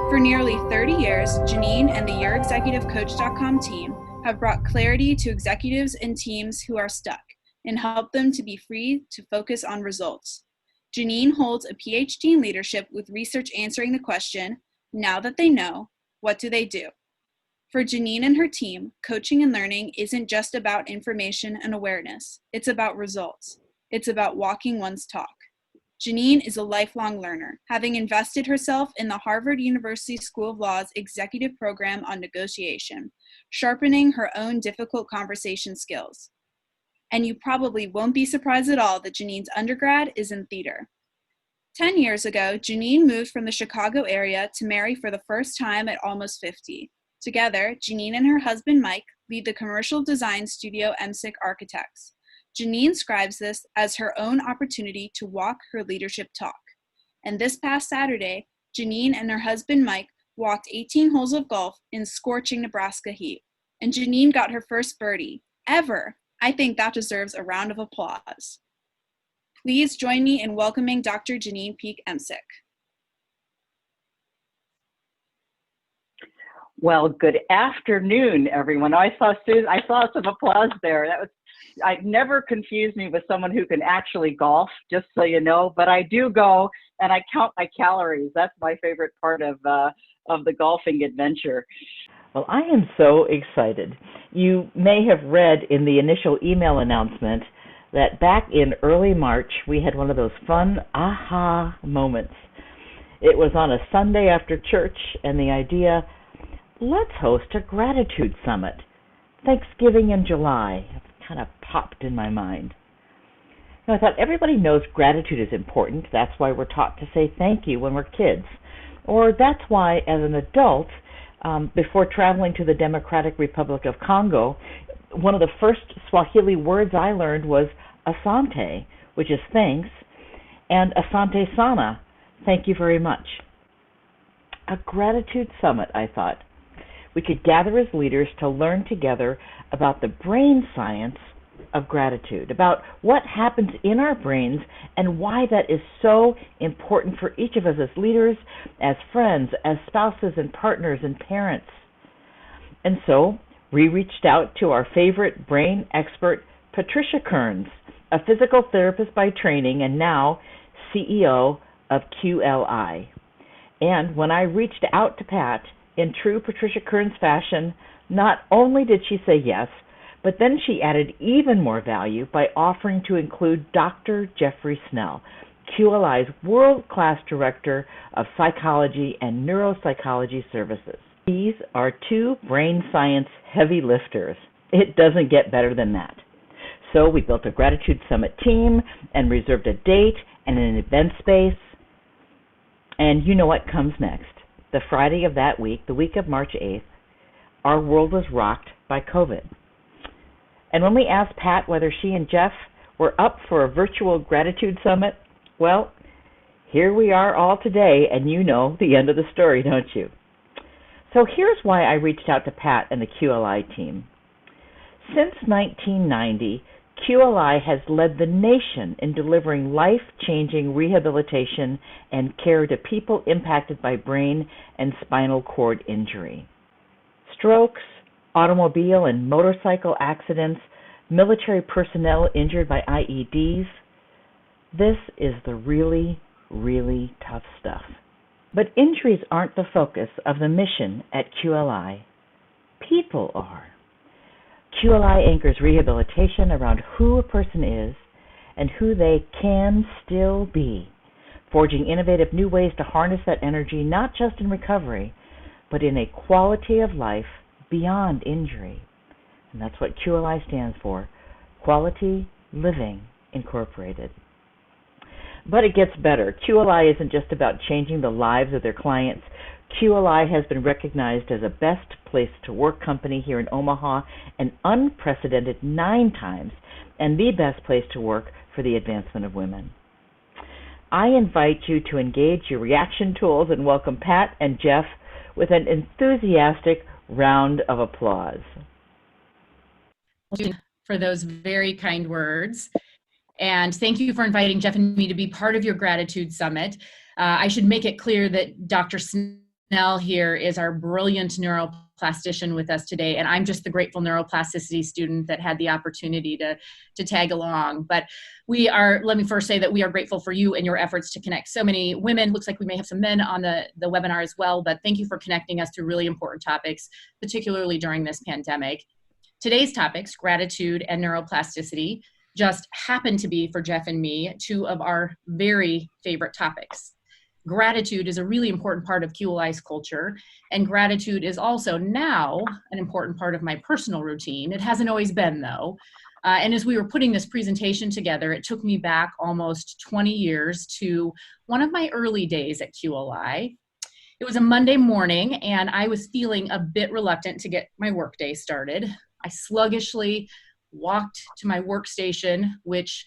For nearly 30 years, Janyne and the YourExecutiveCoach.com team have brought clarity to executives and teams who are stuck and helped them to be free to focus on results. Janyne holds a Ph.D. in leadership with research answering the question, now that they know, what do they do? For Janyne and her team, coaching and learning isn't just about information and awareness. It's about results. It's about walking one's talk. Janyne is a lifelong learner, having invested herself in the Harvard University School of Law's executive program on negotiation, sharpening her own difficult conversation skills. And you probably won't be surprised at all that Janyne's undergrad is in theater. 10 years ago, Janyne moved from the Chicago area to marry for the first time at almost 50. Together, Janyne and her husband Mike lead the commercial design studio Emsick Architects. Janyne describes this as her own opportunity to walk her leadership talk. And this past Saturday, Janyne and her husband Mike walked 18 holes of golf in scorching Nebraska heat. And Janyne got her first birdie, ever. I think that deserves a round of applause. Please join me in welcoming Dr. Janyne Peak Emsick. Well, good afternoon, everyone. I saw some applause there. I never confuse me with someone who can actually golf, just so you know. But I do go and I count my calories. That's my favorite part of the golfing adventure. Well, I am so excited. You may have read in the initial email announcement that back in early March, we had one of those fun aha moments. It was on a Sunday after church, and the idea, let's host a gratitude summit. Thanksgiving in July kind of popped in my mind. Now, I thought everybody knows gratitude is important. That's why we're taught to say thank you when we're kids. Or that's why, as an adult, before traveling to the Democratic Republic of Congo, one of the first Swahili words I learned was asante, which is thanks, and asante sana, thank you very much. A gratitude summit, I thought. We could gather as leaders to learn together about the brain science of gratitude, about what happens in our brains and why that is so important for each of us as leaders, as friends, as spouses and partners and parents. And so we reached out to our favorite brain expert, Patricia Kearns, a physical therapist by training and now CEO of QLI. And when I reached out to Pat, in true Patricia Kearns fashion, not only did she say yes, but then she added even more value by offering to include Dr. Jeffrey Snell, QLI's world-class Director of Psychology and Neuropsychology Services. These are two brain science heavy lifters. It doesn't get better than that. So we built a Gratitude Summit team and reserved a date and an event space. And you know what comes next. The Friday of that week, the week of March 8th, our world was rocked by COVID. And when we asked Pat whether she and Jeff were up for a virtual gratitude summit, well, here we are all today, and you know the end of the story, don't you? So here's why I reached out to Pat and the QLI team. Since 1990, QLI has led the nation in delivering life-changing rehabilitation and care to people impacted by brain and spinal cord injury. Strokes, automobile and motorcycle accidents, military personnel injured by IEDs. This is the really, really tough stuff. But injuries aren't the focus of the mission at QLI. People are. QLI anchors rehabilitation around who a person is and who they can still be, forging innovative new ways to harness that energy not just in recovery, but in a quality of life beyond injury. And that's what QLI stands for, Quality Living Incorporated. But it gets better. QLI isn't just about changing the lives of their clients. QLI has been recognized as a best place to work company here in Omaha an unprecedented 9 times, and the best place to work for the advancement of women. I invite you to engage your reaction tools and welcome Pat and Jeff with an enthusiastic round of applause. For those very kind words. And thank you for inviting Jeff and me to be part of your Gratitude Summit. I should make it clear that Dr. Snell Snell here is our brilliant neuroplastician with us today, and I'm just the grateful neuroplasticity student that had the opportunity to tag along. But let me first say that we are grateful for you and your efforts to connect so many women. Looks like we may have some men on the webinar as well, but thank you for connecting us through really important topics, particularly during this pandemic. Today's topics, gratitude and neuroplasticity, just happen to be, for Jeff and me, two of our very favorite topics. Gratitude is a really important part of QLI's culture, and gratitude is also now an important part of my personal routine. It hasn't always been, though. And as we were putting this presentation together, it took me back almost 20 years to one of my early days at QLI. It was a Monday morning, and I was feeling a bit reluctant to get my workday started. I sluggishly walked to my workstation, which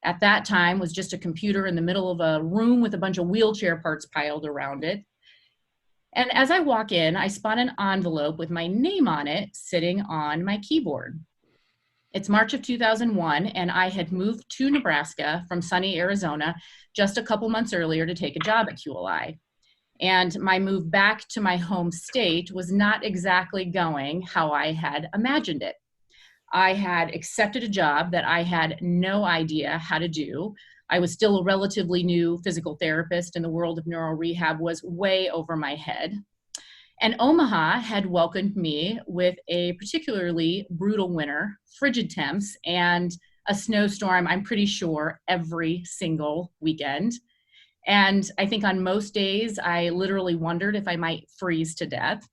at that time was just a computer in the middle of a room with a bunch of wheelchair parts piled around it. And as I walk in, I spot an envelope with my name on it sitting on my keyboard. It's March of 2001, and I had moved to Nebraska from sunny Arizona just a couple months earlier to take a job at QLI. And my move back to my home state was not exactly going how I had imagined it. I had accepted a job that I had no idea how to do. I was still a relatively new physical therapist, and the world of neuro rehab was way over my head. And Omaha had welcomed me with a particularly brutal winter, frigid temps, and a snowstorm, I'm pretty sure, every single weekend. And I think on most days, I literally wondered if I might freeze to death.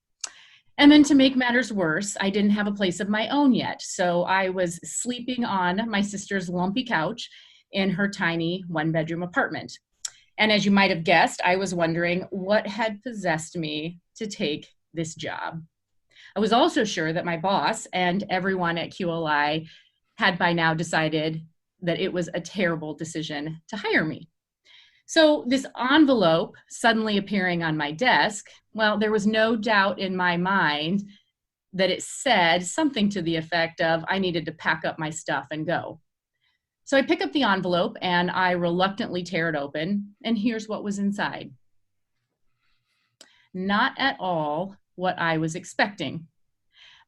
And then to make matters worse, I didn't have a place of my own yet. So I was sleeping on my sister's lumpy couch in her tiny one-bedroom apartment. And as you might have guessed, I was wondering what had possessed me to take this job. I was also sure that my boss and everyone at QLI had by now decided that it was a terrible decision to hire me. So this envelope suddenly appearing on my desk, well, there was no doubt in my mind that it said something to the effect of I needed to pack up my stuff and go. So I pick up the envelope and I reluctantly tear it open, and here's what was inside. Not at all what I was expecting.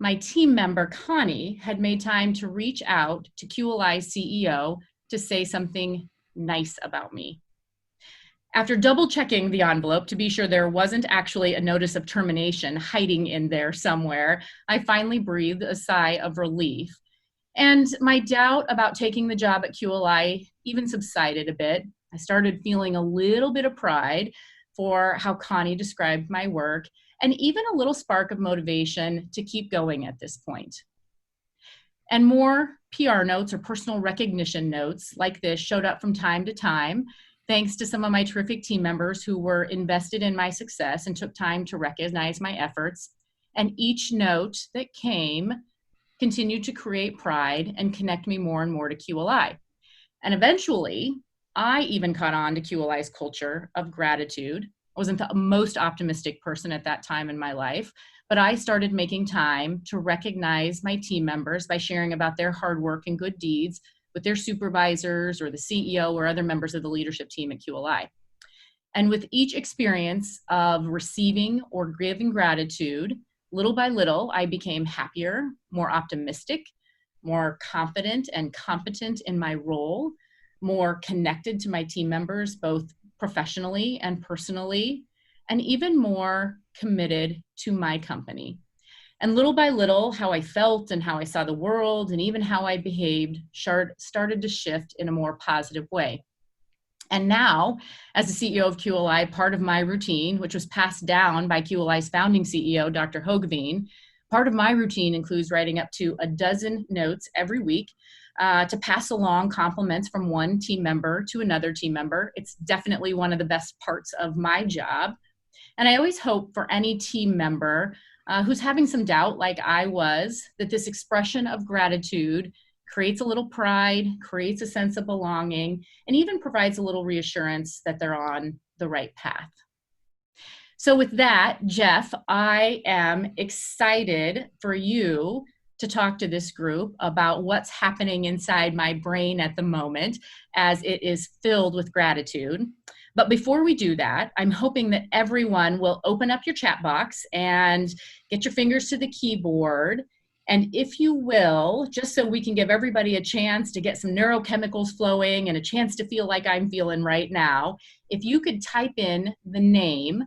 My team member, Connie, had made time to reach out to QLI's CEO to say something nice about me. After double checking the envelope to be sure there wasn't actually a notice of termination hiding in there somewhere, I finally breathed a sigh of relief. And my doubt about taking the job at QLI even subsided a bit. I started feeling a little bit of pride for how Connie described my work, and even a little spark of motivation to keep going at this point. And more PR notes or personal recognition notes like this showed up from time to time, thanks to some of my terrific team members who were invested in my success and took time to recognize my efforts. And each note that came continued to create pride and connect me more and more to QLI. And eventually, I even caught on to QLI's culture of gratitude. I wasn't the most optimistic person at that time in my life, but I started making time to recognize my team members by sharing about their hard work and good deeds with their supervisors or the CEO or other members of the leadership team at QLI. And with each experience of receiving or giving gratitude, little by little, I became happier, more optimistic, more confident and competent in my role, more connected to my team members, both professionally and personally, and even more committed to my company. And little by little, how I felt and how I saw the world and even how I behaved started to shift in a more positive way. And now, as the CEO of QLI, part of my routine, which was passed down by QLI's founding CEO, Dr. Hoogeveen, part of my routine includes writing up to a dozen notes every week to pass along compliments from one team member to another team member. It's definitely one of the best parts of my job. And I always hope for any team member who's having some doubt, like I was, that this expression of gratitude creates a little pride, creates a sense of belonging, and even provides a little reassurance that they're on the right path. So with that, Jeff, I am excited for you to talk to this group about what's happening inside my brain at the moment as it is filled with gratitude. But before we do that, I'm hoping that everyone will open up your chat box and get your fingers to the keyboard. And if you will, just so we can give everybody a chance to get some neurochemicals flowing and a chance to feel like I'm feeling right now, if you could type in the name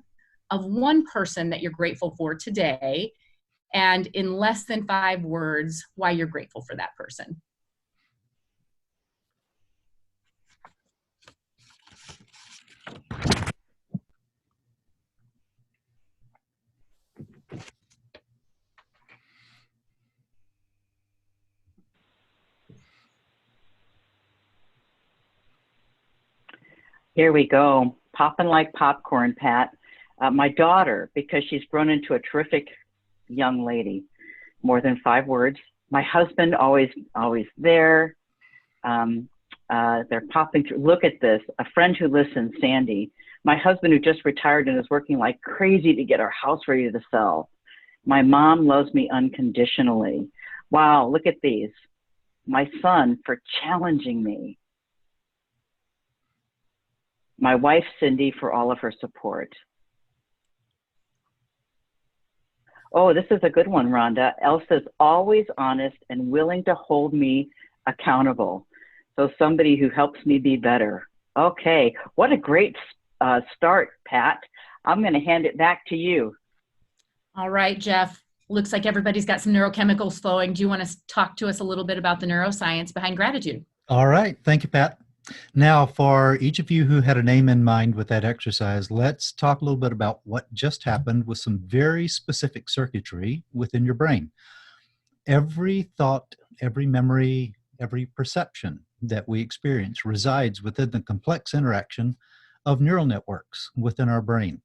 of one person that you're grateful for today, and in less than 5 words, why you're grateful for that person. Here we go. Popping like popcorn, Pat. My daughter, because she's grown into a terrific young lady. More than 5 words. My husband, always there. They're popping through. Look at this. A friend who listens, Sandy. My husband, who just retired and is working like crazy to get our house ready to sell. My mom loves me unconditionally. Wow, look at these. My son, for challenging me. My wife, Cindy, for all of her support. Oh, this is a good one, Rhonda. Elsa's always honest and willing to hold me accountable. So somebody who helps me be better. Okay, what a great start, Pat. I'm going to hand it back to you. All right, Jeff. Looks like everybody's got some neurochemicals flowing. Do you want to talk to us a little bit about the neuroscience behind gratitude? All right. Thank you, Pat. Now, for each of you who had a name in mind with that exercise, let's talk a little bit about what just happened with some very specific circuitry within your brain. Every thought, every memory, every perception that we experience resides within the complex interaction of neural networks within our brain.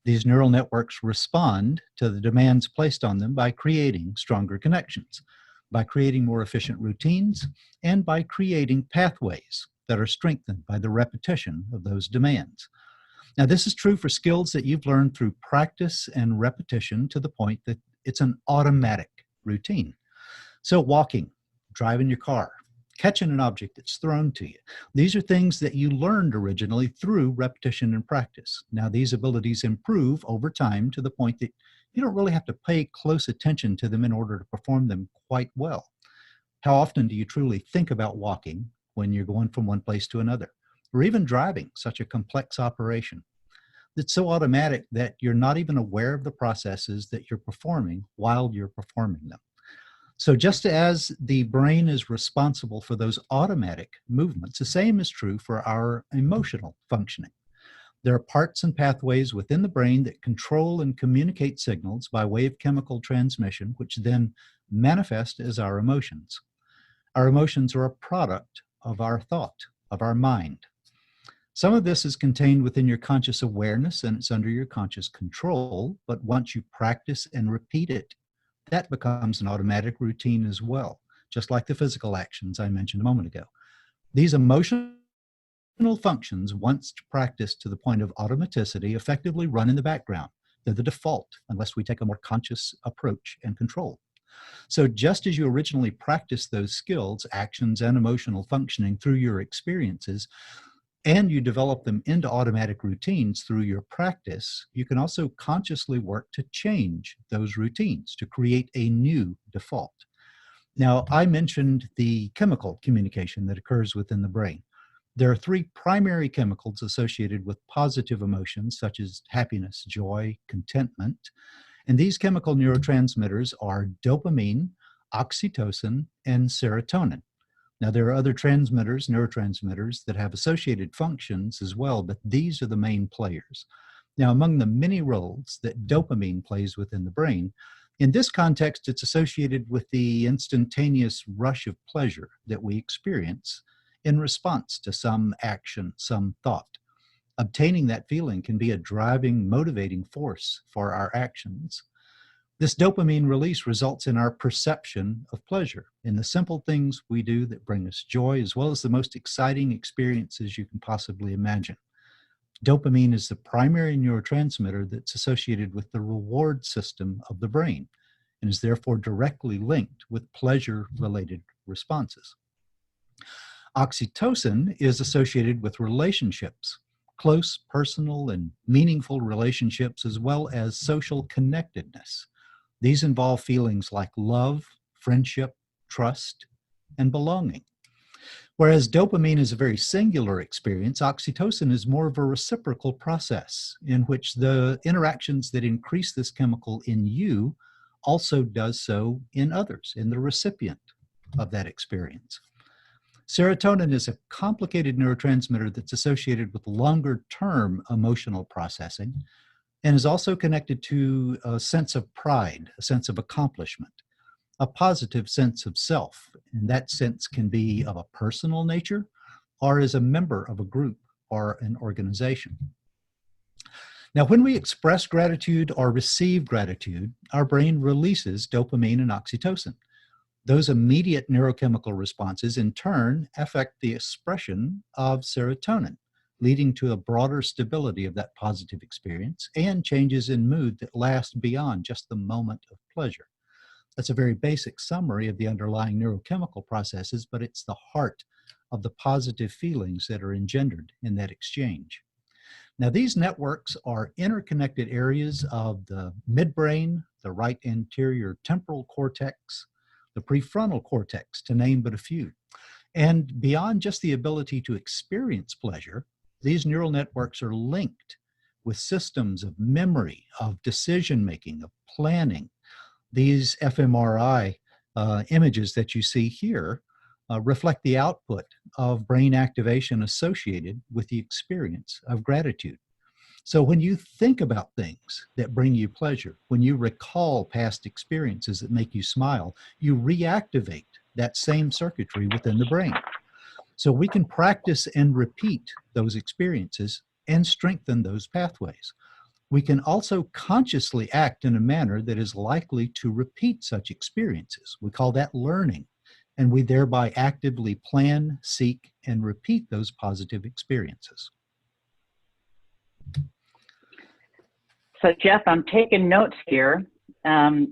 These neural networks respond to the demands placed on them by creating stronger connections, by creating more efficient routines, and by creating pathways that are strengthened by the repetition of those demands. Now, this is true for skills that you've learned through practice and repetition to the point that it's an automatic routine. So walking, driving your car, catching an object that's thrown to you. These are things that you learned originally through repetition and practice. Now, these abilities improve over time to the point that you don't really have to pay close attention to them in order to perform them quite well. How often do you truly think about walking when you're going from one place to another? Or even driving, such a complex operation that's so automatic that you're not even aware of the processes that you're performing while you're performing them. So just as the brain is responsible for those automatic movements, the same is true for our emotional functioning. There are parts and pathways within the brain that control and communicate signals by way of chemical transmission, which then manifest as our emotions. Our emotions are a product of our thought, of our mind. Some of this is contained within your conscious awareness and it's under your conscious control, but once you practice and repeat it, that becomes an automatic routine as well, just like the physical actions I mentioned a moment ago. These emotional functions, once practiced to the point of automaticity, effectively run in the background. They're the default unless we take a more conscious approach and control. So just as you originally practiced those skills, actions, and emotional functioning through your experiences, and you develop them into automatic routines through your practice, you can also consciously work to change those routines, to create a new default. Now, I mentioned the chemical communication that occurs within the brain. There are 3 primary chemicals associated with positive emotions, such as happiness, joy, contentment. And these chemical neurotransmitters are dopamine, oxytocin, and serotonin. Now, there are other transmitters, neurotransmitters, that have associated functions as well, but these are the main players. Now, among the many roles that dopamine plays within the brain, in this context, it's associated with the instantaneous rush of pleasure that we experience in response to some action, some thought. Obtaining that feeling can be a driving, motivating force for our actions. This dopamine release results in our perception of pleasure in the simple things we do that bring us joy, as well as the most exciting experiences you can possibly imagine. Dopamine is the primary neurotransmitter that's associated with the reward system of the brain and is therefore directly linked with pleasure-related responses. Oxytocin is associated with relationships, close, personal, and meaningful relationships, as well as social connectedness. These involve feelings like love, friendship, trust, and belonging. Whereas dopamine is a very singular experience, oxytocin is more of a reciprocal process in which the interactions that increase this chemical in you also does so in others, in the recipient of that experience. Serotonin is a complicated neurotransmitter that's associated with longer-term emotional processing and is also connected to a sense of pride, a sense of accomplishment, a positive sense of self. And that sense can be of a personal nature or as a member of a group or an organization. Now, when we express gratitude or receive gratitude, our brain releases dopamine and oxytocin. Those immediate neurochemical responses, in turn, affect the expression of serotonin, leading to a broader stability of that positive experience and changes in mood that last beyond just the moment of pleasure. That's a very basic summary of the underlying neurochemical processes, but it's the heart of the positive feelings that are engendered in that exchange. Now, these networks are interconnected areas of the midbrain, the right anterior temporal cortex, the prefrontal cortex, to name but a few. And beyond just the ability to experience pleasure, these neural networks are linked with systems of memory, of decision-making, of planning. These fMRI images that you see here reflect the output of brain activation associated with the experience of gratitude. So when you think about things that bring you pleasure, when you recall past experiences that make you smile, you reactivate that same circuitry within the brain. So we can practice and repeat those experiences and strengthen those pathways. We can also consciously act in a manner that is likely to repeat such experiences. We call that learning, and we thereby actively plan, seek, and repeat those positive experiences. So Jeff, I'm taking notes here, and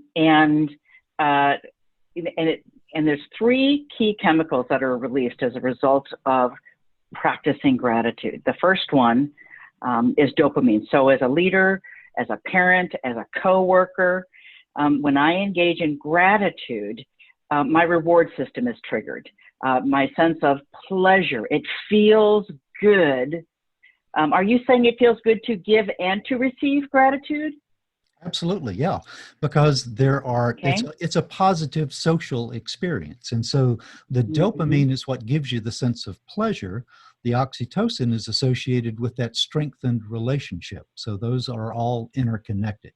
there's three key chemicals that are released as a result of practicing gratitude. The first one is dopamine. So as a leader, as a parent, as a coworker, when I engage in gratitude, my reward system is triggered. My sense of pleasure, it feels good. Are you saying it feels good to give and to receive gratitude? Absolutely, yeah, because there are, it's a positive social experience. And so the dopamine is what gives you the sense of pleasure. The oxytocin is associated with that strengthened relationship. So those are all interconnected.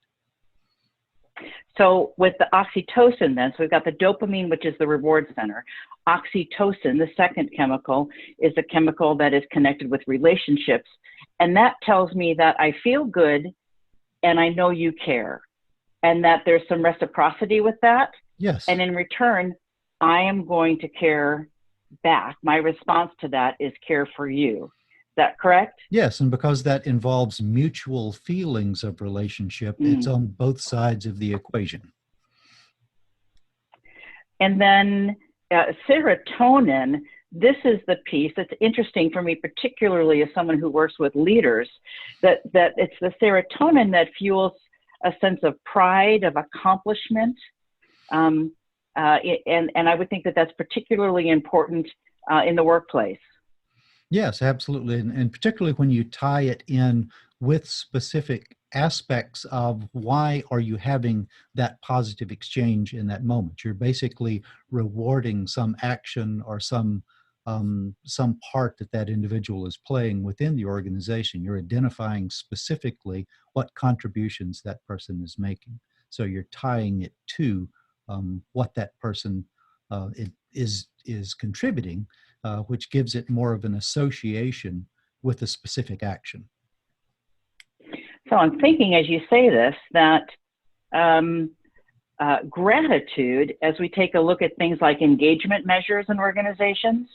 So with the oxytocin then, so we've got the dopamine, which is the reward center. Oxytocin, the second chemical, is a chemical that is connected with relationships. And that tells me that I feel good and I know you care, and that there's some reciprocity with that. Yes. And in return, I am going to care back. My response to that is care for you. Is that correct? Yes, and because that involves mutual feelings of relationship, it's on both sides of the equation. And then serotonin, this is the piece that's interesting for me, particularly as someone who works with leaders, that it's the serotonin that fuels a sense of pride, of accomplishment. And I would think that that's particularly important in the workplace. Yes, absolutely. And particularly when you tie it in with specific aspects of why are you having that positive exchange in that moment. You're basically rewarding some action or some part that individual is playing within the organization. You're identifying specifically what contributions that person is making. So you're tying it to what that person is contributing, which gives it more of an association with a specific action. So I'm thinking as you say this, that gratitude, as we take a look at things like engagement measures in organizations,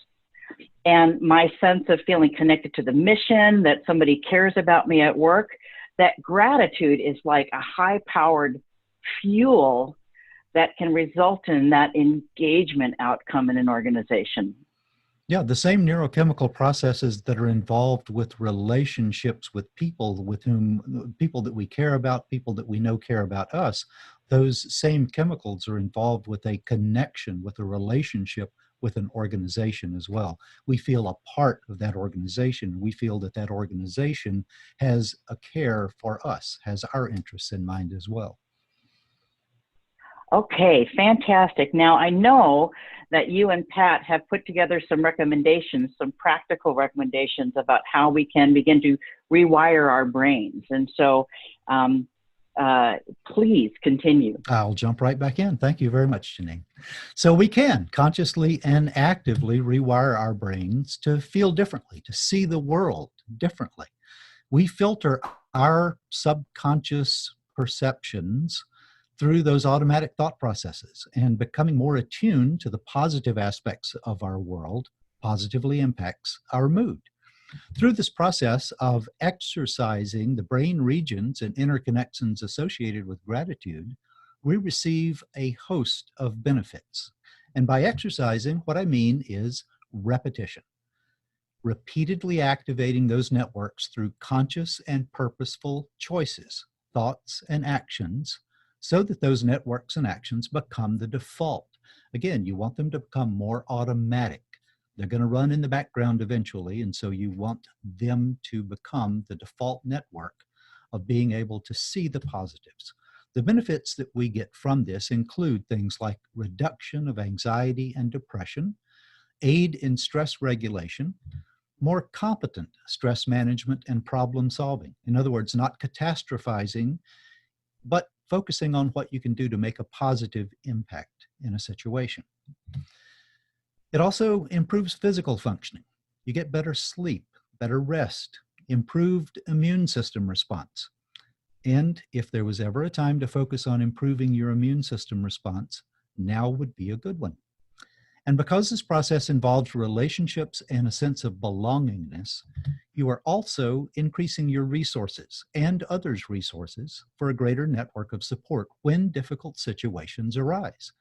and my sense of feeling connected to the mission, that somebody cares about me at work, that gratitude is like a high-powered fuel that can result in that engagement outcome in an organization. Yeah, the same neurochemical processes that are involved with relationships with people that we care about, people that we know care about us, those same chemicals are involved with a connection, with a relationship with an organization as well. We feel a part of that organization. We feel that that organization has a care for us, has our interests in mind as well. Okay, fantastic. Now, I know that you and Pat have put together some recommendations, some practical recommendations about how we can begin to rewire our brains. And so please continue. I'll jump right back in. Thank you very much, Janyne. So we can consciously and actively rewire our brains to feel differently, to see the world differently. We filter our subconscious perceptions through those automatic thought processes, and becoming more attuned to the positive aspects of our world positively impacts our mood. Through this process of exercising the brain regions and interconnections associated with gratitude, we receive a host of benefits. And by exercising, what I mean is repetition, repeatedly activating those networks through conscious and purposeful choices, thoughts, and actions, so that those networks and actions become the default. Again, you want them to become more automatic. They're going to run in the background eventually, and so you want them to become the default network of being able to see the positives. The benefits that we get from this include things like reduction of anxiety and depression, aid in stress regulation, more competent stress management and problem solving. In other words, not catastrophizing, but focusing on what you can do to make a positive impact in a situation. It also improves physical functioning. You get better sleep, better rest, improved immune system response. And if there was ever a time to focus on improving your immune system response, now would be a good one. And because this process involves relationships and a sense of belongingness, you are also increasing your resources and others' resources for a greater network of support when difficult situations arise.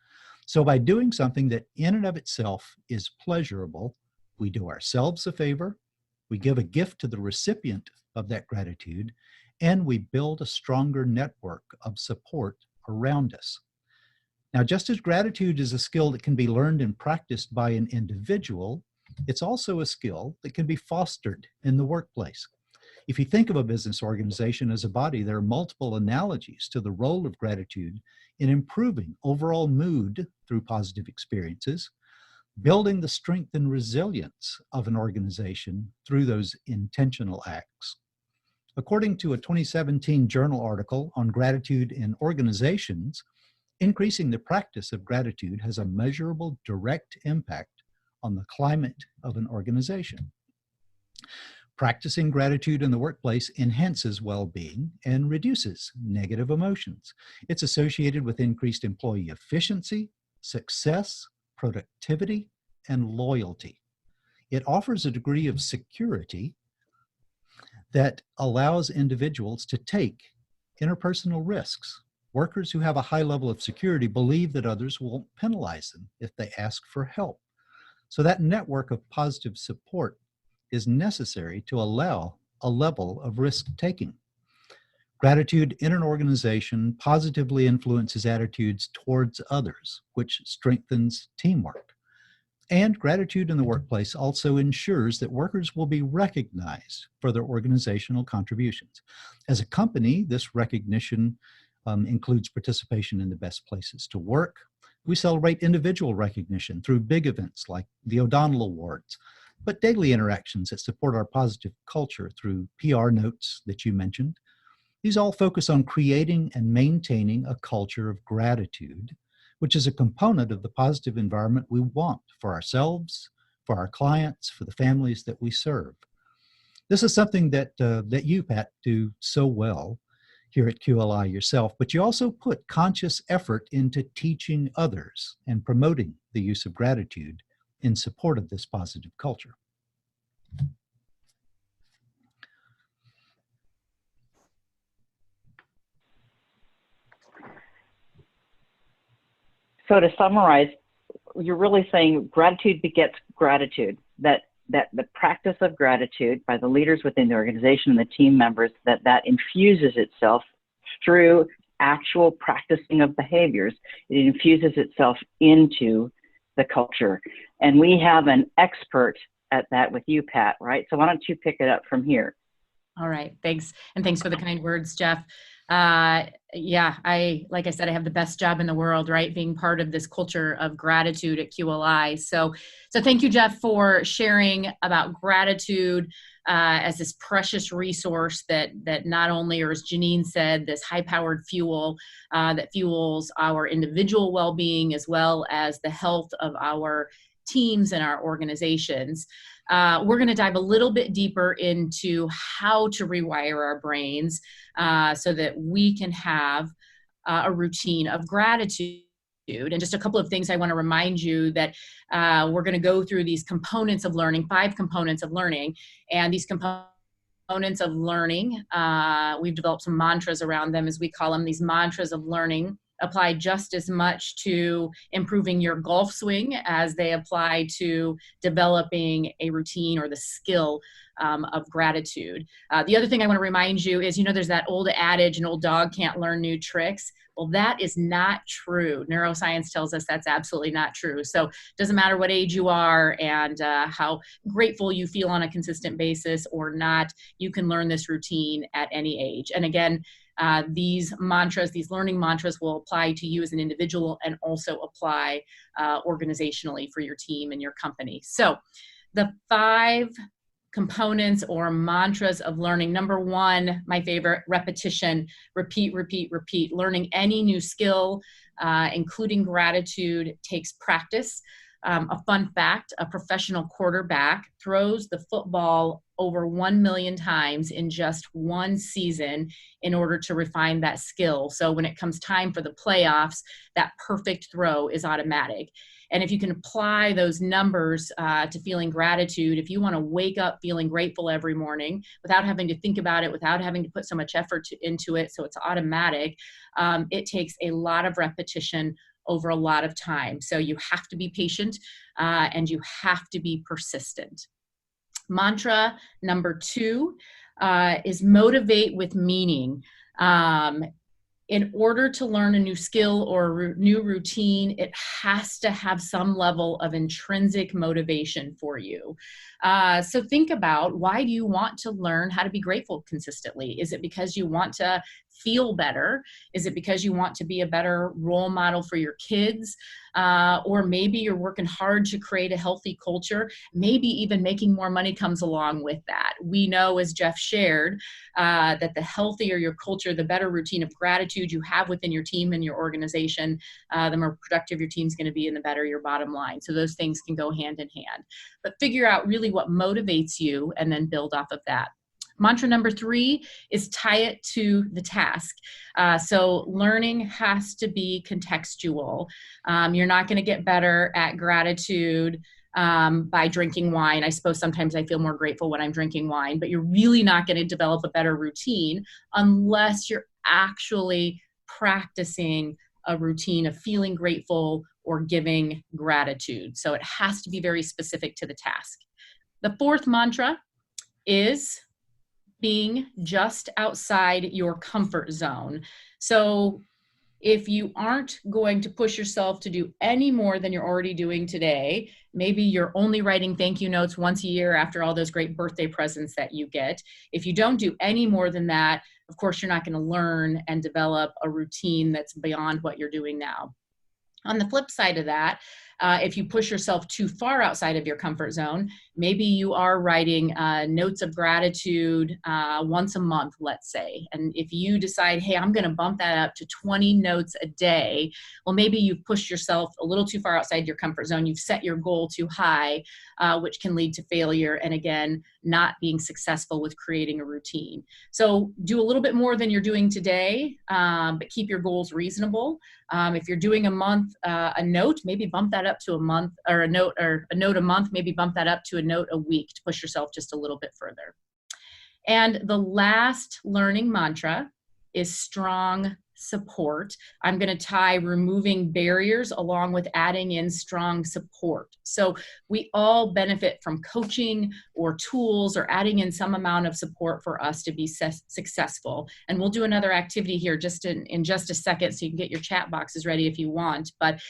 So by doing something that in and of itself is pleasurable, we do ourselves a favor, we give a gift to the recipient of that gratitude, and we build a stronger network of support around us. Now, just as gratitude is a skill that can be learned and practiced by an individual, it's also a skill that can be fostered in the workplace. If you think of a business organization as a body, there are multiple analogies to the role of gratitude in improving overall mood through positive experiences, building the strength and resilience of an organization through those intentional acts. According to a 2017 journal article on gratitude in organizations, increasing the practice of gratitude has a measurable direct impact on the climate of an organization. Practicing gratitude in the workplace enhances well-being and reduces negative emotions. It's associated with increased employee efficiency, success, productivity, and loyalty. It offers a degree of security that allows individuals to take interpersonal risks. Workers who have a high level of security believe that others won't penalize them if they ask for help. So that network of positive support is necessary to allow a level of risk-taking. Gratitude in an organization positively influences attitudes towards others, which strengthens teamwork. And gratitude in the workplace also ensures that workers will be recognized for their organizational contributions. As a company, this recognition includes participation in the best places to work. We celebrate individual recognition through big events like the O'Donnell Awards, but daily interactions that support our positive culture through PR notes that you mentioned. These all focus on creating and maintaining a culture of gratitude, which is a component of the positive environment we want for ourselves, for our clients, for the families that we serve. This is something that you, Pat, do so well here at QLI yourself, but you also put conscious effort into teaching others and promoting the use of gratitude in support of this positive culture. So to summarize, you're really saying gratitude begets gratitude. that the practice of gratitude by the leaders within the organization and the team members, that infuses itself through actual practicing of behaviors. It infuses itself into the culture. And we have an expert at that with you, Pat, right? So why don't you pick it up from here? All right, thanks. And thanks for the kind words, Jeff. Yeah, like I said, I have the best job in the world, right? Being part of this culture of gratitude at QLI. So thank you, Jeff, for sharing about gratitude as this precious resource that not only, or as Janyne said, this high-powered fuel that fuels our individual well-being as well as the health of our teams and our organizations. We're going to dive a little bit deeper into how to rewire our brains so that we can have a routine of gratitude. And just a couple of things I want to remind you that we're going to go through these components of learning, 5 components of learning. And these components of learning, we've developed some mantras around them, as we call them. These mantras of learning apply just as much to improving your golf swing as they apply to developing a routine or the skill of gratitude. The other thing I want to remind you is, there's that old adage, an old dog can't learn new tricks. Well, that is not true. Neuroscience tells us that's absolutely not true. So it doesn't matter what age you are and how grateful you feel on a consistent basis or not, you can learn this routine at any age. And again, these mantras, these learning mantras will apply to you as an individual and also apply organizationally for your team and your company. So the 5 components or mantras of learning. Number 1, my favorite, repetition, repeat, repeat, repeat. Learning any new skill, including gratitude, takes practice. A fun fact, a professional quarterback throws the football over 1 million times in just one season in order to refine that skill. So when it comes time for the playoffs, that perfect throw is automatic. And if you can apply those numbers to feeling gratitude, if you want to wake up feeling grateful every morning without having to think about it, without having to put so much effort into it, so it's automatic, it takes a lot of repetition over a lot of time. So you have to be patient and you have to be persistent. Mantra number 2 is motivate with meaning. In order to learn a new skill or a new routine, it has to have some level of intrinsic motivation for you. So think about, why do you want to learn how to be grateful consistently? Is it because you want to feel better? Is it because you want to be a better role model for your kids? Or maybe you're working hard to create a healthy culture. Maybe even making more money comes along with that. We know, as Jeff shared, that the healthier your culture, the better routine of gratitude you have within your team and your organization, the more productive your team's going to be and the better your bottom line. So those things can go hand in hand. But figure out really what motivates you and then build off of that. Mantra number 3 is tie it to the task. So learning has to be contextual. You're not going to get better at gratitude by drinking wine. I suppose sometimes I feel more grateful when I'm drinking wine, but you're really not going to develop a better routine unless you're actually practicing a routine of feeling grateful or giving gratitude. So it has to be very specific to the task. The 4th mantra is being just outside your comfort zone. So if you aren't going to push yourself to do any more than you're already doing today, maybe you're only writing thank you notes once a year after all those great birthday presents that you get. If you don't do any more than that, of course, you're not going to learn and develop a routine that's beyond what you're doing now. On the flip side of that, if you push yourself too far outside of your comfort zone, maybe you are writing notes of gratitude once a month, let's say. And if you decide, hey, I'm going to bump that up to 20 notes a day, well, maybe you've pushed yourself a little too far outside your comfort zone. You've set your goal too high, which can lead to failure and, again, not being successful with creating a routine. So do a little bit more than you're doing today, but keep your goals reasonable. If you're doing a month, a note, maybe bump that up to a month, or a note a month, maybe bump that up to a note a week to push yourself just a little bit further. And the last learning mantra is strong support. I'm going to tie removing barriers along with adding in strong support. So we all benefit from coaching or tools or adding in some amount of support for us to be successful. And we'll do another activity here just in just a second, so you can get your chat boxes ready if you want. But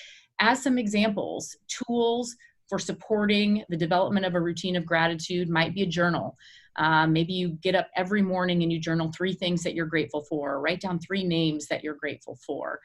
as some examples, tools for supporting the development of a routine of gratitude might be a journal. Maybe you get up every morning and you journal 3 things that you're grateful for, or write down 3 names that you're grateful for.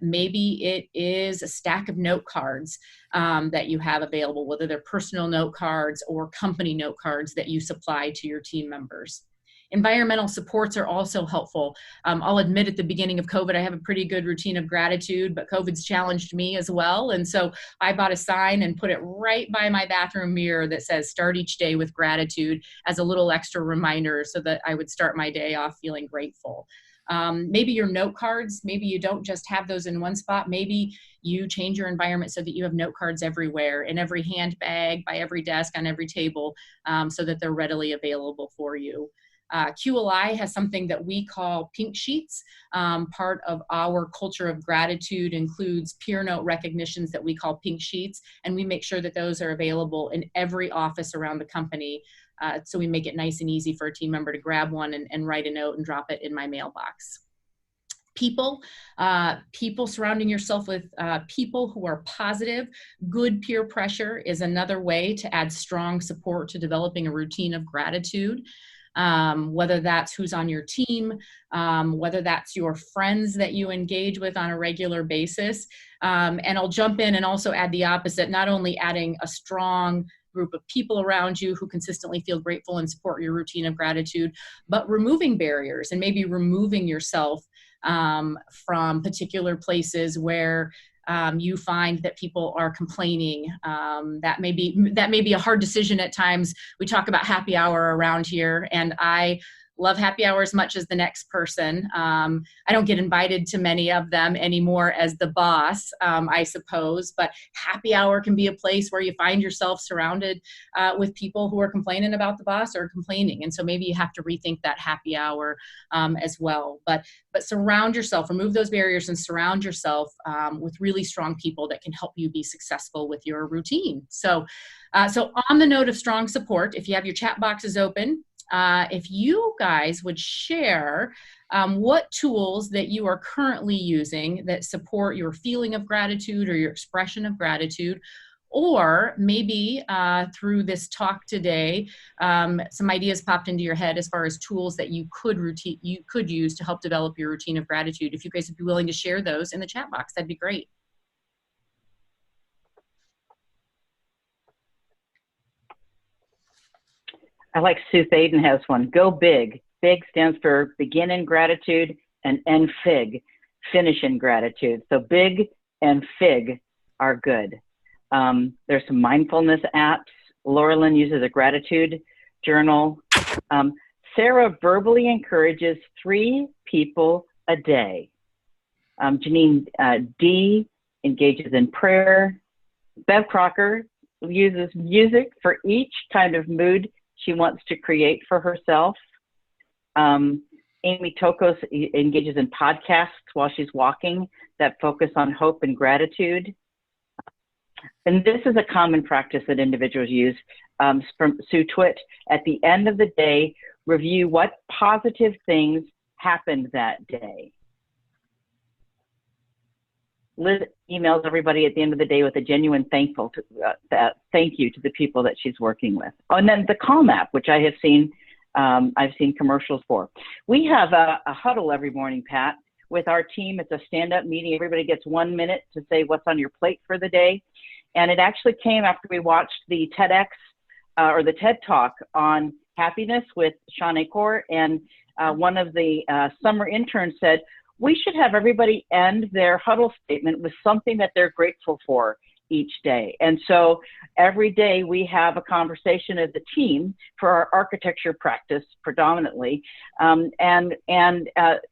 Maybe it is a stack of note cards that you have available, whether they're personal note cards or company note cards that you supply to your team members. Environmental supports are also helpful. I'll admit at the beginning of COVID, I have a pretty good routine of gratitude, but COVID's challenged me as well. And so I bought a sign and put it right by my bathroom mirror that says, "Start each day with gratitude," as a little extra reminder so that I would start my day off feeling grateful. Maybe your note cards, maybe you don't just have those in one spot. Maybe you change your environment so that you have note cards everywhere, in every handbag, by every desk, on every table, so that they're readily available for you. QLI has something that we call pink sheets. Part of our culture of gratitude includes peer note recognitions that we call pink sheets, and we make sure that those are available in every office around the company. So we make it nice and easy for a team member to grab one and write a note and drop it in my mailbox. People surrounding yourself with people who are positive. Good peer pressure is another way to add strong support to developing a routine of gratitude. Whether that's who's on your team, whether that's your friends that you engage with on a regular basis. And I'll jump in and also add the opposite, not only adding a strong group of people around you who consistently feel grateful and support your routine of gratitude, but removing barriers and maybe removing yourself from particular places where you find that people are complaining. That may be a hard decision at times. We talk about happy hour around here, and I love happy hour as much as the next person. I don't get invited to many of them anymore as the boss, I suppose, but happy hour can be a place where you find yourself surrounded with people who are complaining about the boss or complaining. And so maybe you have to rethink that happy hour as well. But surround yourself, remove those barriers and surround yourself with really strong people that can help you be successful with your routine. So on the note of strong support, if you have your chat boxes open, if you guys would share what tools that you are currently using that support your feeling of gratitude or your expression of gratitude, or maybe through this talk today, some ideas popped into your head as far as tools that you could use to help develop your routine of gratitude. If you guys would be willing to share those in the chat box, that'd be great. I like Sue Thaden has one. Go big. Big stands for begin in gratitude, and FIG, finish in gratitude. So big and FIG are good. There's some mindfulness apps. Laurelyn uses a gratitude journal. Sarah verbally encourages 3 people a day. Janyne D engages in prayer. Bev Crocker uses music for each kind of mood she wants to create for herself. Amy Tokos engages in podcasts while she's walking that focus on hope and gratitude. And this is a common practice that individuals use. From Sue Twitt, at the end of the day, review what positive things happened that day. Liz emails everybody at the end of the day with a genuine thank you to the people that she's working with. Oh, and then the Calm app, which I have seen, I've seen commercials for. We have a huddle every morning, Pat, with our team. It's a stand-up meeting. Everybody gets 1 minute to say what's on your plate for the day. And it actually came after we watched the TEDx or the TED Talk on happiness with Sean Acor. And one of the summer interns said, we should have everybody end their huddle statement with something that they're grateful for. each day. And so every day we have a conversation as a team for our architecture practice predominantly. And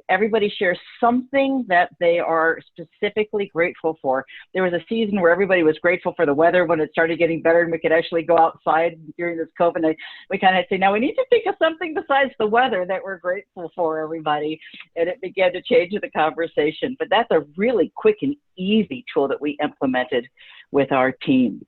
everybody shares something that they are specifically grateful for. There was a season where everybody was grateful for the weather when it started getting better and we could actually go outside during this COVID. We kind of say, now we need to think of something besides the weather that we're grateful for, everybody. And it began to change the conversation. But that's a really quick and easy tool that we implemented with our team.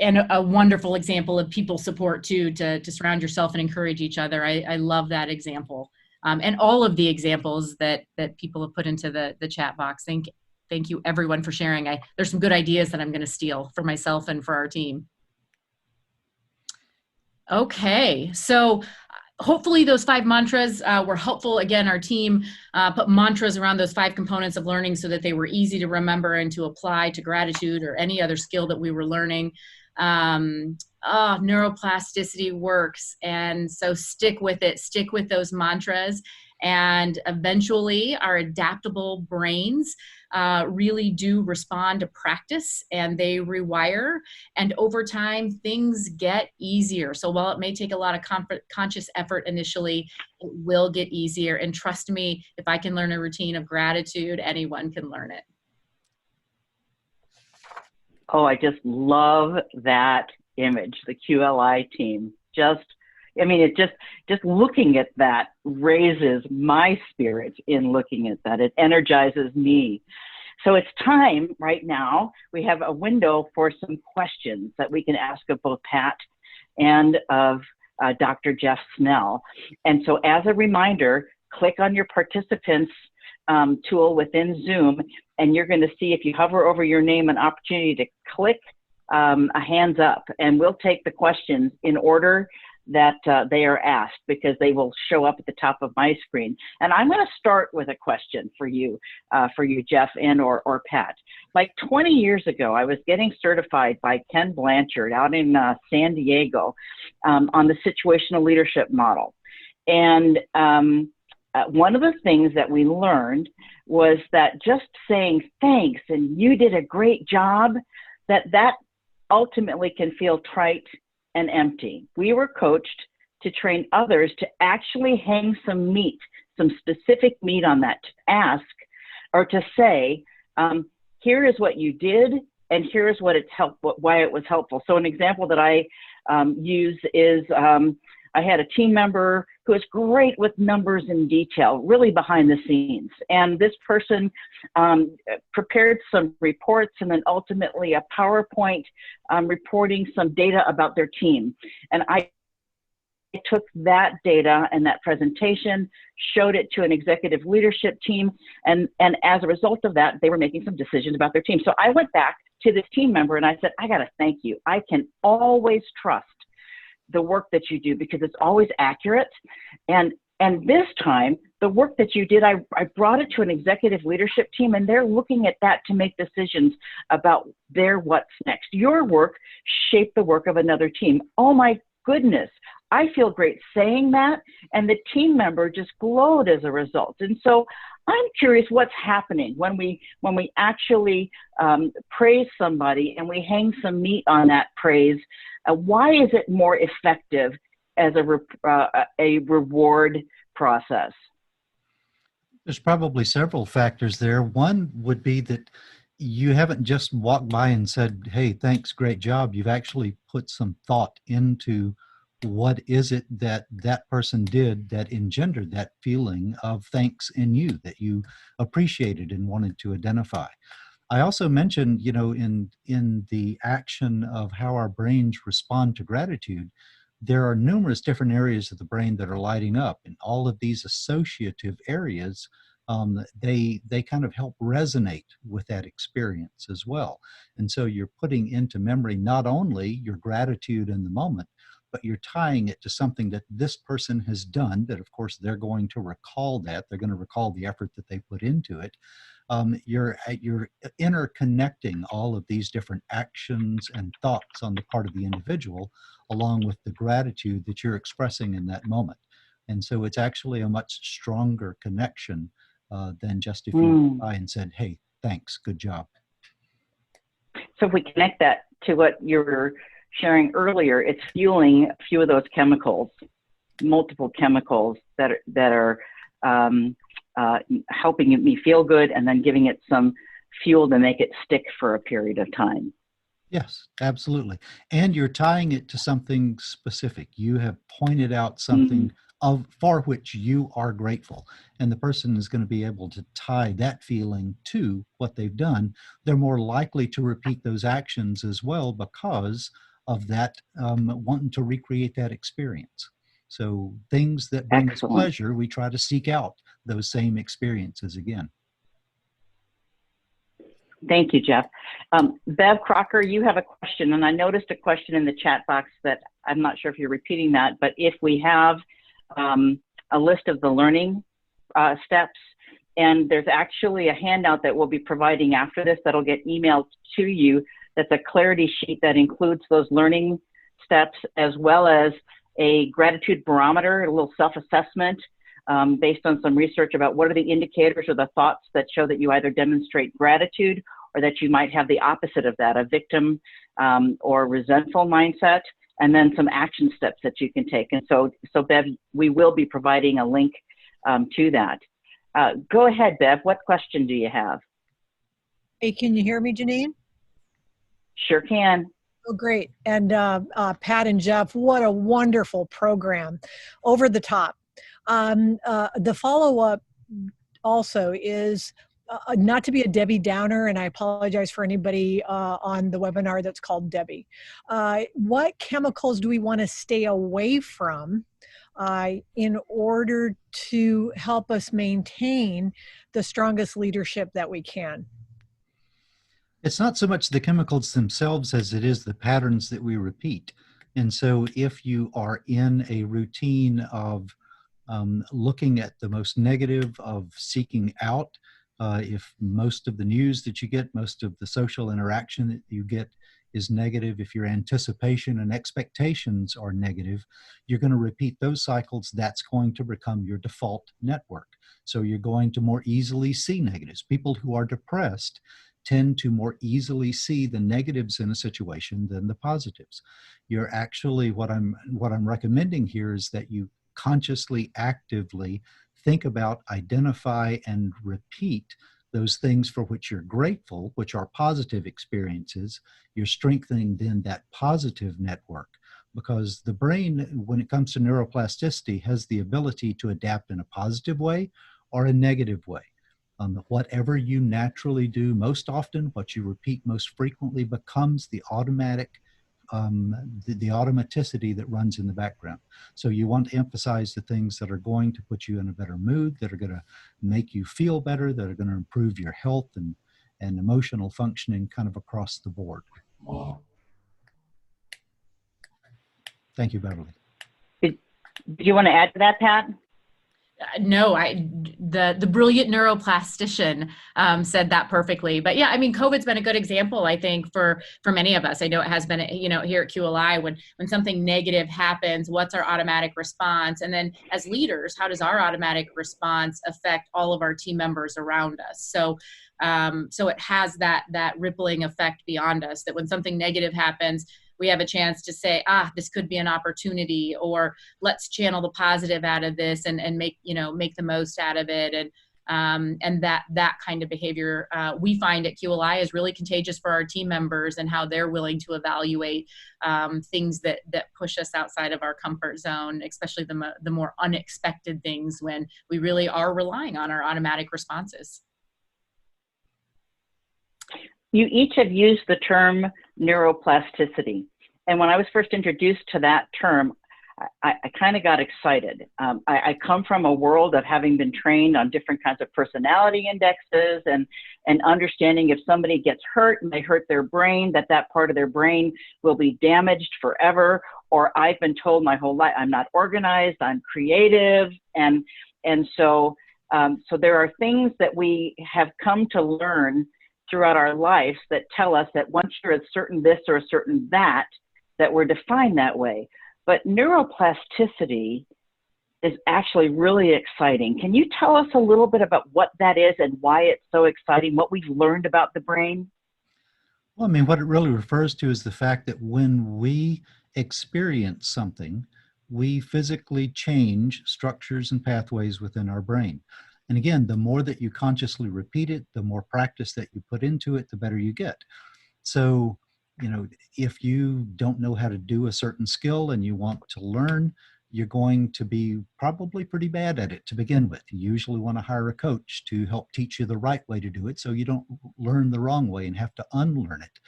And a wonderful example of people support too, to surround yourself and encourage each other. I love that example. And all of the examples that people have put into the chat box. Thank you everyone for sharing. There's some good ideas that I'm going to steal for myself and for our team. Okay, so hopefully those 5 mantras were helpful. Again, our team put mantras around those 5 components of learning so that they were easy to remember and to apply to gratitude or any other skill that we were learning. Neuroplasticity works, and so stick with it. Stick with those mantras, and eventually our adaptable brains really do respond to practice, and they rewire, and over time things get easier. So while it may take a lot of conscious effort initially, it will get easier. And trust me, if I can learn a routine of gratitude, anyone can learn it. Oh, I just love that image, the QLI team. Just looking at that raises my spirits in looking at that. It energizes me. So it's time right now. We have a window for some questions that we can ask of both Pat and of Dr. Jeff Snell. And so as a reminder, click on your participants tool within Zoom, and you're going to see, if you hover over your name, an opportunity to click a hands up, and we'll take the questions in order that they are asked, because they will show up at the top of my screen. And I'm going to start with a question for you, Jeff and or Pat. Like 20 years ago, I was getting certified by Ken Blanchard out in San Diego on the situational leadership model. And one of the things that we learned was that just saying thanks and you did a great job, that ultimately can feel trite and empty. We were coached to train others to actually hang some meat, some specific meat on that, to ask or to say, here is what you did, and here is what why it was helpful. So an example that I use is I had a team member who was great with numbers and detail, really behind the scenes. And this person prepared some reports and then ultimately a PowerPoint reporting some data about their team. And I took that data and that presentation, showed it to an executive leadership team, and as a result of that, they were making some decisions about their team. So I went back to this team member and I said, I got to thank you. I can always trust the work that you do because it's always accurate. And this time, the work that you did, I brought it to an executive leadership team, and they're looking at that to make decisions about their what's next. Your work shaped the work of another team. Oh my goodness, I feel great saying that, and the team member just glowed as a result. And so I'm curious what's happening when we actually praise somebody and we hang some meat on that praise. Why is it more effective as a reward process? There's probably several factors there. One would be that you haven't just walked by and said, hey, thanks, great job. You've actually put some thought into what is it that that person did that engendered that feeling of thanks in you, that you appreciated and wanted to identify. I also mentioned, in the action of how our brains respond to gratitude, there are numerous different areas of the brain that are lighting up, and all of these associative areas, they kind of help resonate with that experience as well. And so you're putting into memory not only your gratitude in the moment, but you're tying it to something that this person has done, that of course they're going to recall that. They're going to recall the effort that they put into it. You're interconnecting all of these different actions and thoughts on the part of the individual, along with the gratitude that you're expressing in that moment. And so it's actually a much stronger connection than just if you by and said, hey, thanks, good job. So if we connect that to what you were sharing earlier, it's fueling a few of those chemicals, multiple chemicals that are helping me feel good, and then giving it some fuel to make it stick for a period of time. Yes, absolutely. And you're tying it to something specific. You have pointed out something for which you are grateful. And the person is going to be able to tie that feeling to what they've done. They're more likely to repeat those actions as well because of that wanting to recreate that experience. So things that bring us Excellent. pleasure, we try to seek out those same experiences again. Thank you, Jeff. Bev Crocker, you have a question, and I noticed a question in the chat box that I'm not sure if you're repeating that, but if we have a list of the learning steps, and there's actually a handout that we'll be providing after this that'll get emailed to you. That's a clarity sheet that includes those learning steps, as well as a gratitude barometer, a little self-assessment based on some research about what are the indicators or the thoughts that show that you either demonstrate gratitude or that you might have the opposite of that, a victim or resentful mindset, and then some action steps that you can take. And so Bev, we will be providing a link to that. Go ahead, Bev. What question do you have? Hey, can you hear me, Janyne? Sure can. Oh, great. And Pat and Jeff, what a wonderful program. Over the top. The follow-up also is not to be a Debbie Downer, and I apologize for anybody on the webinar that's called Debbie. What chemicals do we want to stay away from in order to help us maintain the strongest leadership that we can? It's not so much the chemicals themselves as it is the patterns that we repeat. And so if you are in a routine of looking at the most negative, of seeking out, if most of the news that you get, most of the social interaction that you get is negative, if your anticipation and expectations are negative, you're going to repeat those cycles. That's going to become your default network. So you're going to more easily see negatives. People who are depressed tend to more easily see the negatives in a situation than the positives. You're actually, what I'm recommending here is that you consciously, actively think about, identify, and repeat those things for which you're grateful, which are positive experiences. You're strengthening then that positive network, because the brain, when it comes to neuroplasticity, has the ability to adapt in a positive way or a negative way. Whatever you naturally do most often, what you repeat most frequently, becomes the automatic, the automaticity that runs in the background. So you want to emphasize the things that are going to put you in a better mood, that are going to make you feel better, that are going to improve your health and emotional functioning kind of across the board. Thank you, Beverly. Did you want to add to that, Pat? No, the brilliant neuroplastician said that perfectly. But yeah, I mean, COVID's been a good example, I think, for many of us. I know it has been, you know, here at QLI, when something negative happens, what's our automatic response? And then as leaders, how does our automatic response affect all of our team members around us? So so it has that rippling effect beyond us, that when something negative happens, we have a chance to say, this could be an opportunity, or let's channel the positive out of this and make the most out of it. And that kind of behavior we find at QLI is really contagious for our team members, and how they're willing to evaluate things that push us outside of our comfort zone, especially the more unexpected things, when we really are relying on our automatic responses. You each have used the term neuroplasticity. And when I was first introduced to that term, I kind of got excited. I come from a world of having been trained on different kinds of personality indexes and understanding if somebody gets hurt and they hurt their brain, that part of their brain will be damaged forever. Or I've been told my whole life, I'm not organized, I'm creative. And so there are things that we have come to learn throughout our lives that tell us that once you're a certain this or a certain that we're defined that way. But neuroplasticity is actually really exciting. Can you tell us a little bit about what that is and why it's so exciting, what we've learned about the brain? Well, I mean, what it really refers to is the fact that when we experience something, we physically change structures and pathways within our brain. And again, the more that you consciously repeat it, the more practice that you put into it, the better you get. So, if you don't know how to do a certain skill and you want to learn, you're going to be probably pretty bad at it to begin with. You usually want to hire a coach to help teach you the right way to do it so you don't learn the wrong way and have to unlearn it.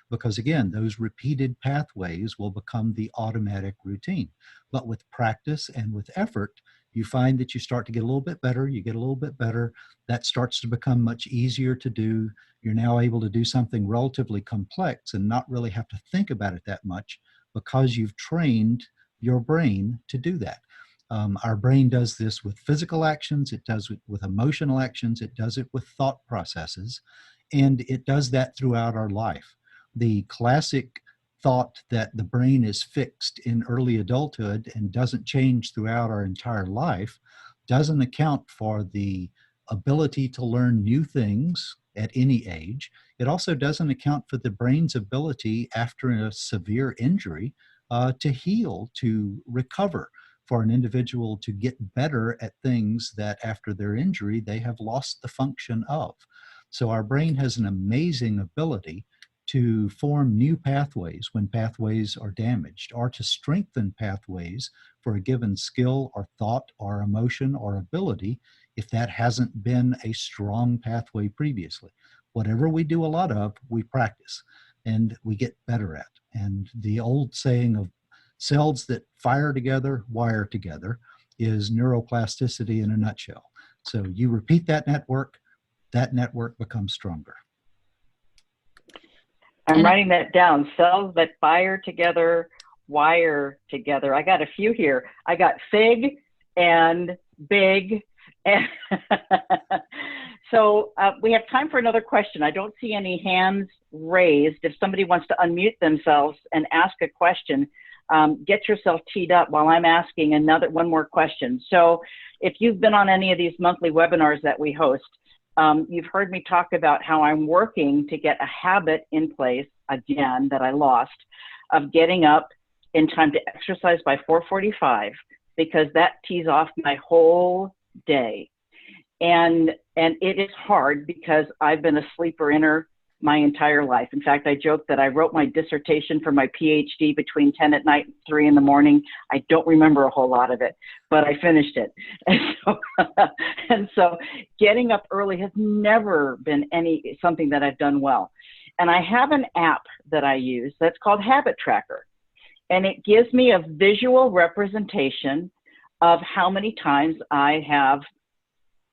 Because again, those repeated pathways will become the automatic routine. But with practice and with effort, you find that you start to get a little bit better, you get a little bit better. That starts to become much easier to do. You're now able to do something relatively complex and not really have to think about it that much because you've trained your brain to do that. Our brain does this with physical actions, it does it with emotional actions, it does it with thought processes, and it does that throughout our life. The classic thought that the brain is fixed in early adulthood and doesn't change throughout our entire life doesn't account for the ability to learn new things at any age. It also doesn't account for the brain's ability after a severe injury to heal, to recover, for an individual to get better at things that after their injury they have lost the function of. So our brain has an amazing ability to form new pathways when pathways are damaged, or to strengthen pathways for a given skill or thought or emotion or ability if that hasn't been a strong pathway previously. Whatever we do a lot of, we practice and we get better at. And the old saying of cells that fire together, wire together, is neuroplasticity in a nutshell. So you repeat that network becomes stronger. I'm writing that down. Cells that fire together, wire together. I got a few here. I got FIG and BIG. And so we have time for another question. I don't see any hands raised. If somebody wants to unmute themselves and ask a question, get yourself teed up while I'm asking one more question. So if you've been on any of these monthly webinars that we host, you've heard me talk about how I'm working to get a habit in place, again, that I lost, of getting up in time to exercise by 4:45, because that tees off my whole day. And it is hard because I've been a sleeper-inner my entire life. In fact, I joke that I wrote my dissertation for my PhD between 10 at night and 3 in the morning. I don't remember a whole lot of it, but I finished it. And so getting up early has never been something that I've done well. And I have an app that I use that's called Habit Tracker. And it gives me a visual representation of how many times I have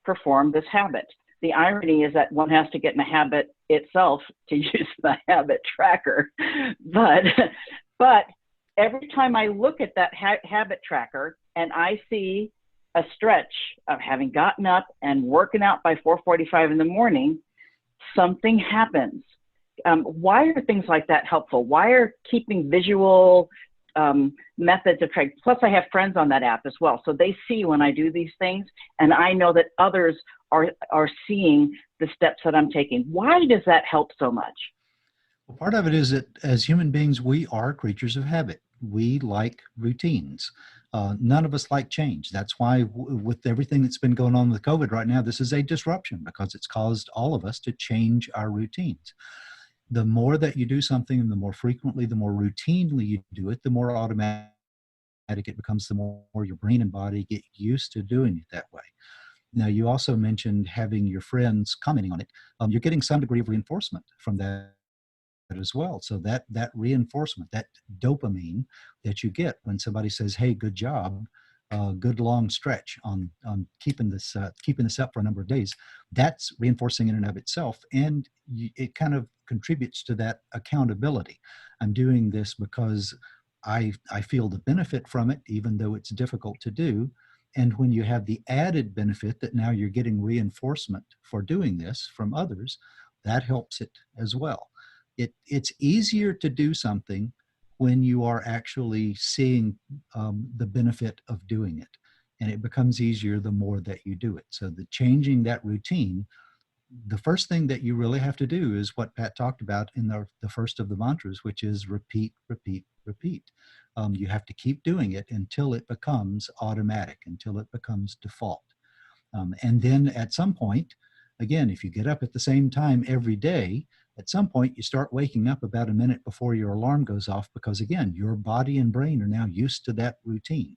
performed this habit. The irony is that one has to get in the habit itself to use the habit tracker. But every time I look at that habit tracker and I see a stretch of having gotten up and working out by 4:45 in the morning, something happens. Why are things like that helpful? Why are keeping visual methods of training? Plus, I have friends on that app as well, so they see when I do these things, and I know that others are seeing the steps that I'm taking. Why does that help so much? Well, part of it is that as human beings, we are creatures of habit. We like routines. None of us like change. That's why with everything that's been going on with COVID right now, this is a disruption because it's caused all of us to change our routines. The more that you do something and the more frequently, the more routinely you do it, the more automatic it becomes, the more your brain and body get used to doing it that way. Now, you also mentioned having your friends commenting on it. You're getting some degree of reinforcement from that as well. So that reinforcement, that dopamine that you get when somebody says, "Hey, good job, good long stretch on keeping this up for a number of days," that's reinforcing in and of itself, and it kind of contributes to that accountability. I'm doing this because I feel the benefit from it, even though it's difficult to do. And when you have the added benefit that now you're getting reinforcement for doing this from others, that helps it as well. It's easier to do something when you are actually seeing the benefit of doing it. And it becomes easier the more that you do it. So the changing that routine the first thing that you really have to do is what Pat talked about in the first of the mantras, which is repeat, repeat, repeat. You have to keep doing it until it becomes automatic, until it becomes default. And then at some point, again, if you get up at the same time every day, at some point you start waking up about a minute before your alarm goes off, because again, your body and brain are now used to that routine.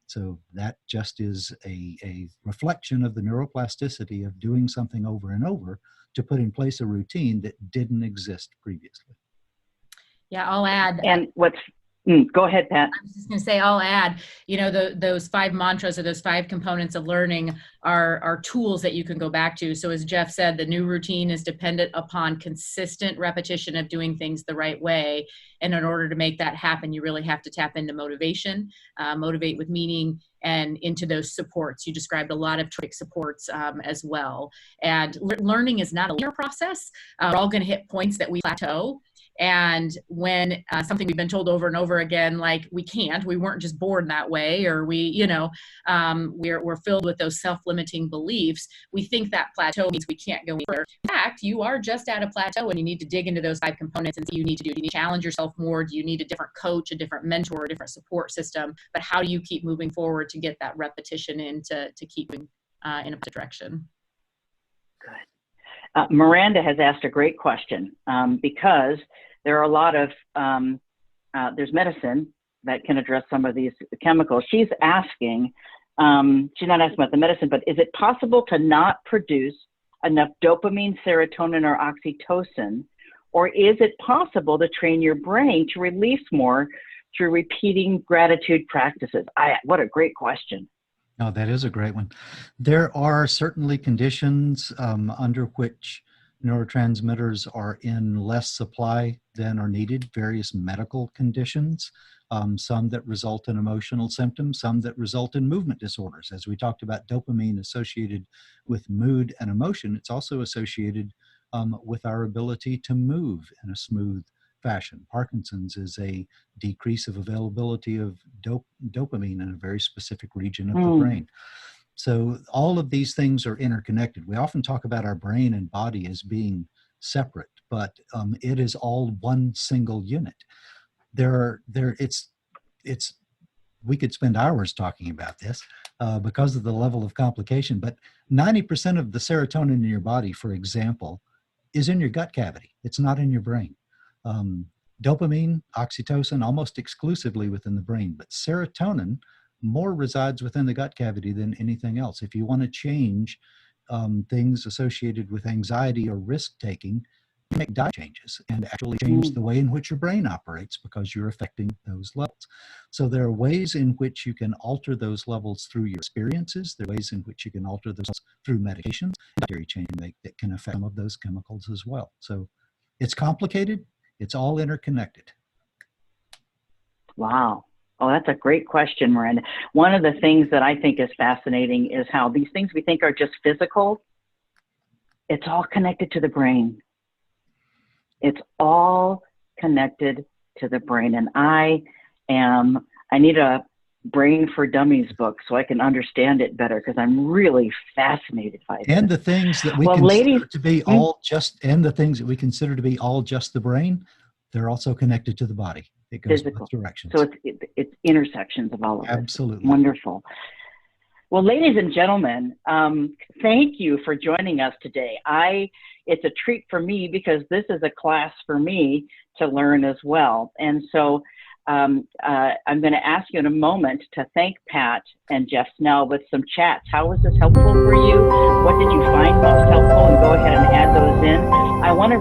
So that just is a reflection of the neuroplasticity of doing something over and over to put in place a routine that didn't exist previously. Yeah, I'll add. And go ahead, Pat. I was just going to say, I'll add, you know, those 5 mantras or those 5 components of learning are tools that you can go back to. So as Jeff said, the new routine is dependent upon consistent repetition of doing things the right way. And in order to make that happen, you really have to tap into motivation, motivate with meaning, and into those supports. You described a lot of supports as well. And learning is not a linear process. We're all going to hit points that we plateau. And when something we've been told over and over again, like we weren't just born that way, or we're filled with those self-limiting beliefs, we think that plateau means we can't go anywhere. In fact, you are just at a plateau, and you need to dig into those 5 components and see what you need to do. Do you need to challenge yourself more? Do you need a different coach, a different mentor, a different support system? But how do you keep moving forward to get that repetition in to keep in a direction? Good. Miranda has asked a great question because there are a lot of, there's medicine that can address some of these chemicals. She's asking, she's not asking about the medicine, but is it possible to not produce enough dopamine, serotonin, or oxytocin? Or is it possible to train your brain to release more through repeating gratitude practices? What a great question. Oh, that is a great one. There are certainly conditions under which neurotransmitters are in less supply than are needed, various medical conditions, some that result in emotional symptoms, some that result in movement disorders. As we talked about dopamine associated with mood and emotion, it's also associated with our ability to move in a smooth fashion. Parkinson's is a decrease of availability of dopamine in a very specific region of the brain. So all of these things are interconnected. We often talk about our brain and body as being separate, but it is all one single unit. We could spend hours talking about this because of the level of complication, but 90% of the serotonin in your body, for example, is in your gut cavity. It's not in your brain. Dopamine, oxytocin, almost exclusively within the brain, but serotonin more resides within the gut cavity than anything else. If you want to change things associated with anxiety or risk-taking, you make diet changes and actually change the way in which your brain operates because you're affecting those levels. So there are ways in which you can alter those levels through your experiences. There are ways in which you can alter those through medications and dietary change that can affect some of those chemicals as well. So it's complicated. It's all interconnected. Wow. Oh, that's a great question, Miranda. One of the things that I think is fascinating is how these things we think are just physical, it's all connected to the brain. It's all connected to the brain. And I need a Brain for Dummies book so I can understand it better because I'm really fascinated by it. And the things that we consider to be all just, and the things that we consider to be all just the brain, they're also connected to the body. It goes both directions. So it's intersections of all of it. Absolutely. Wonderful. Well, ladies and gentlemen, thank you for joining us today. It's a treat for me because this is a class for me to learn as well. And so I'm going to ask you in a moment to thank Pat and Jeff Snell with some chats. How was this helpful for you? What did you find most helpful? And go ahead and add those in. I want to